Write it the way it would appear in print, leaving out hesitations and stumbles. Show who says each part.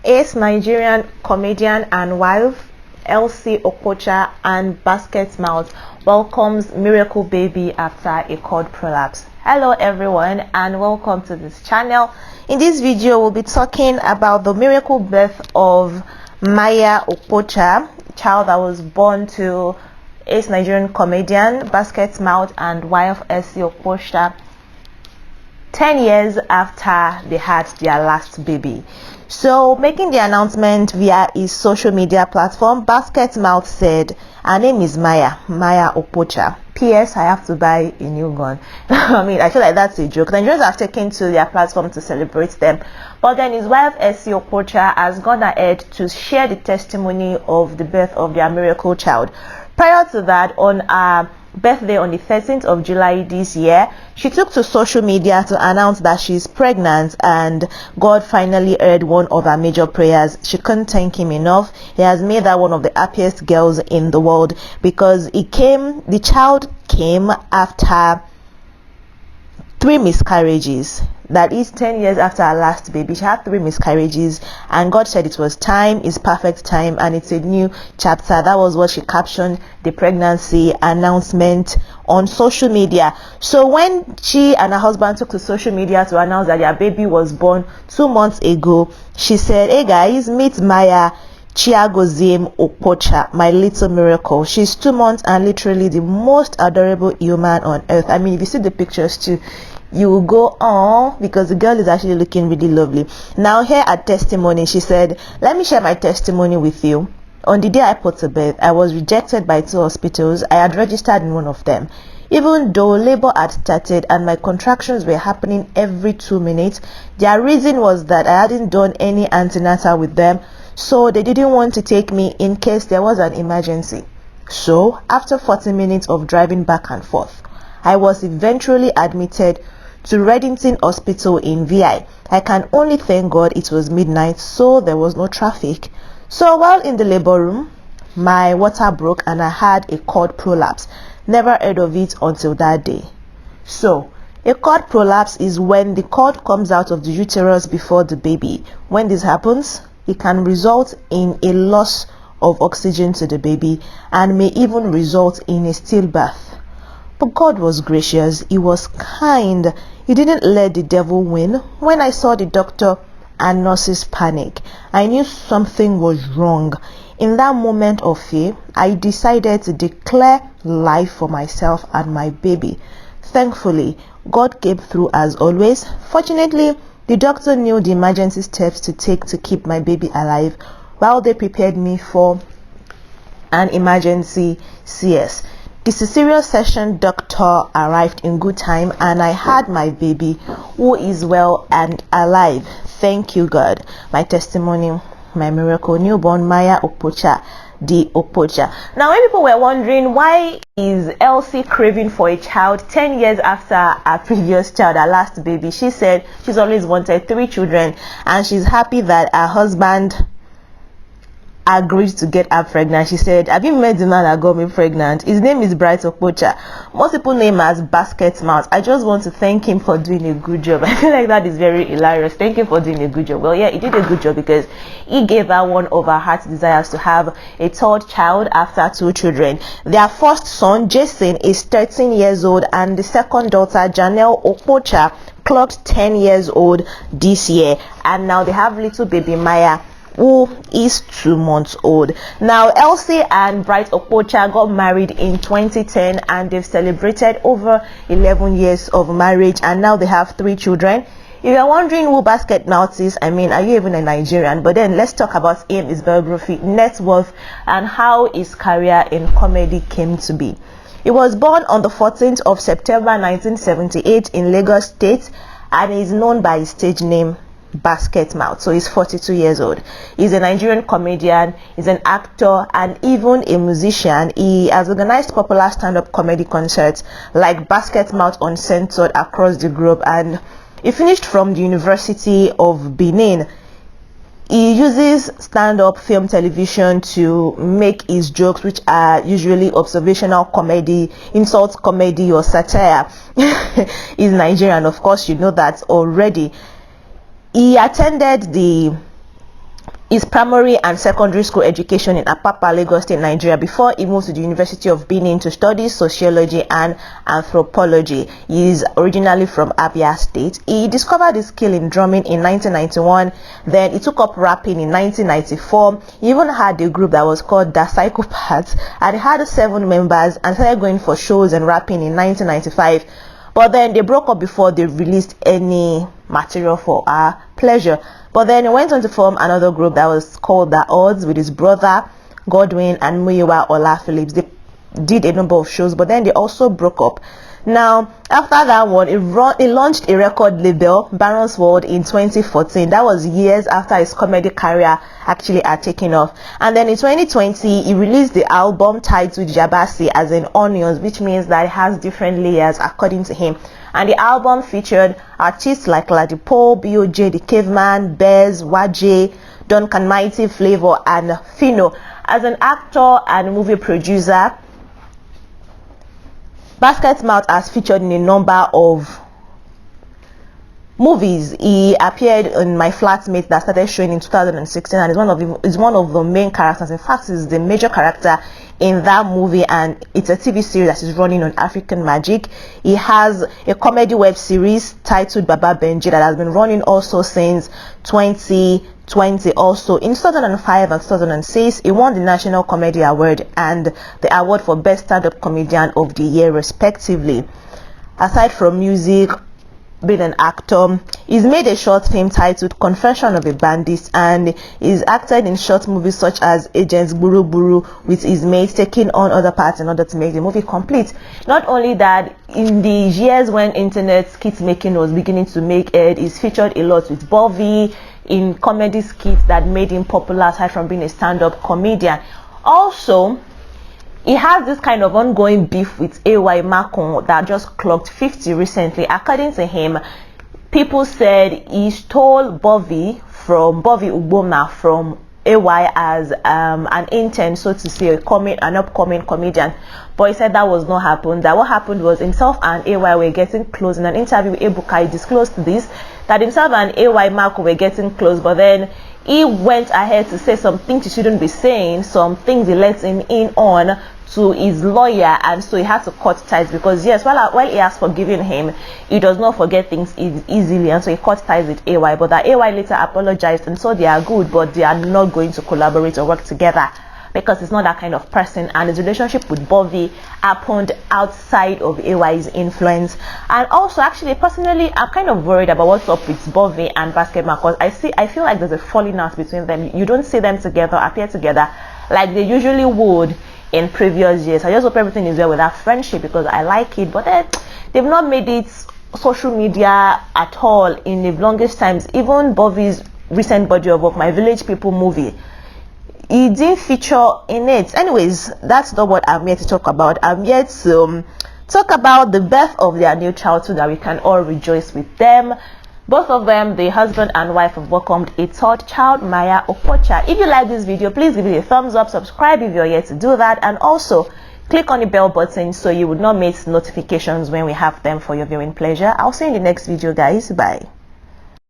Speaker 1: Ace Nigerian comedian and wife Elsie Okpocha and Basketmouth welcomes miracle baby after a cord prolapse. Hello everyone and welcome to this channel. In this video we'll be talking about the miracle birth of Maya Okpocha, child that was born to Ace Nigerian comedian Basketmouth and wife Elsie Okpocha 10 years after they had their last baby. So, making the announcement via his social media platform, Basketmouth said, "Her name is Maya Okpocha. P.S. I have to buy a new gun." I mean, I feel like that's a joke. Nigerians have taken to their platform to celebrate them. But then his wife, Elsie Okpocha, has gone ahead to share the testimony of the birth of their miracle child. Prior to that, on her birthday on the 13th of July this year, she took to social media to announce that she's pregnant and God finally heard one of her major prayers. She couldn't thank him enough. He has made her one of the happiest girls in the world because the child came after 3 miscarriages. That is 10 years after her last baby. She had 3 miscarriages and God said it was time, it's perfect time, and it's a new chapter. That was what she captioned the pregnancy announcement on social media. So when she and her husband took to social media to announce that their baby was born 2 months ago, she said, "Hey guys, meet Maya Chiagozim Okpocha, my little miracle. She's 2 months and literally the most adorable human on earth." I mean, if you see the pictures too, you will go on because the girl is actually looking really lovely. Now here at testimony, she said, "Let me share my testimony with you. On the day I put to birth, I was rejected by 2 hospitals. I had registered in one of them. Even though labor had started and my contractions were happening every 2 minutes, their reason was that I hadn't done any antenatal with them, so they didn't want to take me in case there was an emergency. So after 40 minutes of driving back and forth, I was eventually admitted to Reddington Hospital in VI. I can only thank God it was midnight, so there was no traffic. So while in the labor room, my water broke and I had a cord prolapse. Never heard of it until that day." So a cord prolapse is when the cord comes out of the uterus before the baby. When this happens, it can result in a loss of oxygen to the baby and may even result in a stillbirth. But God was gracious. He was kind. He didn't let the devil win. When I saw the doctor and nurses panic, I knew something was wrong. In that moment of fear, I decided to declare life for myself and my baby. Thankfully, God came through as always. Fortunately, the doctor knew the emergency steps to take to keep my baby alive while they prepared me for an emergency CS. The cesarean session doctor arrived in good time and I had my baby who is well and alive. Thank you, God. My testimony, my miracle newborn, Maya Okpocha, the Okpocha. Now, when people were wondering why is Elsie craving for a child 10 years after her previous child, her last baby, she said she's always wanted 3 children and she's happy that her husband agreed to get her pregnant. She said, "Have you met the man that got me pregnant? His name is Bright Okpocha. Most people name as Basketmouth. I just want to thank him for doing a good job." I feel like that is very hilarious. Thank you for doing a good job. Well, yeah, he did a good job because he gave her one of her heart's desires to have a 3rd child after 2 children. Their first son, Jason, is 13 years old and the second daughter, Janelle Okpocha, clocked 10 years old this year. And now they have little baby Maya, who is 2 months old. Now, Elsie and Bright Okpocha got married in 2010 and they've celebrated over 11 years of marriage and now they have 3 children. If you're wondering who Basketmouth is, I mean, are you even a Nigerian? But then let's talk about him, his biography, net worth, and how his career in comedy came to be. He was born on the 14th of September 1978 in Lagos State and is known by his stage name Basketmouth. So he's 42 years old. He's a Nigerian comedian, he's an actor, and even a musician. He has organized popular stand-up comedy concerts like Basketmouth Uncensored across the globe, and he finished from the University of Benin. He uses stand-up, film, television to make his jokes, which are usually observational comedy, insult comedy, or satire. He's Nigerian, of course, you know that already. He attended the his primary and secondary school education in Apapa, Lagos State, Nigeria, before he moved to the University of Benin to study sociology and anthropology. He is originally from Abia State. He discovered his skill in drumming in 1991. Then he took up rapping in 1994. He even had a group that was called The Psychopaths, and it had 7 members, and started going for shows and rapping in 1995. But then they broke up before they released any material for our pleasure. But then he went on to form another group that was called The Odds with his brother Godwin and Muyiwa Ola Phillips. They did a number of shows, but then they also broke up. Now, after that one, he launched a record label, Baron's World, in 2014. That was years after his comedy career actually had taken off. And then in 2020, he released the album titled Jabasi, as in onions, which means that it has different layers according to him. And the album featured artists like Ladipo, B.O.J. the Caveman, Bez, Waje, Duncan Mighty, Flavor, and Fino. As an actor and movie producer, Basketmouth has featured in a number of movies. He appeared in My Flatmate that started showing in 2016, and is one of the main characters. In fact, he's the major character in that movie, and it's a TV series that is running on African Magic. He has a comedy web series titled Baba Benji that has been running also since 2020. Also in 2005 and 2006, he won the National Comedy Award and the award for Best Stand-Up Comedian of the Year respectively. Aside from music, being an actor, he's made a short film titled Confession of a Bandit, and he's acted in short movies such as Agents Buru Buru with his mates, taking on other parts in order to make the movie complete. Not only that, in the years when internet skit making was beginning to make it, he's featured a lot with Bobby in comedy skits that made him popular aside from being a stand-up comedian. Also, he has this kind of ongoing beef with AY Macon that just clocked 50 recently. According to him, people said he stole Bobby Uboma from AY as an intern, so to say, an upcoming comedian. But he said that was not happened. That what happened was himself and AY were getting close. In an interview with Ebuka, he disclosed this, that himself and AY Marco were getting close, but then he went ahead to say some things he shouldn't be saying, some things he let him in on to his lawyer, and so he had to cut ties, because yes, while he has forgiven him, he does not forget things easily, and so he cut ties with AY. But that AY later apologized, and so they are good, but they are not going to collaborate or work together because he's not that kind of person, and his relationship with Bobby happened outside of AY's influence. And also, actually, personally, I'm kind of worried about what's up with Bobby and Basketmouth, because I feel like there's a falling out between them. You don't see them together, appear together like they usually would in previous years. I just hope everything is well with that friendship, because I like it, but then they've not made it social media at all in the longest times. Even Bobby's recent body of work, My Village People movie, he didn't feature in it. Anyways, that's not what I'm here to talk about. I'm here to talk about the birth of their new child, so that we can all rejoice with them. Both of them, the husband and wife, have welcomed a third child, Maya Okpocha. If you like this video, please give it a thumbs up, subscribe if you're yet to do that, and also click on the bell button so you would not miss notifications when we have them for your viewing pleasure. I'll see you in the next video, guys. Bye.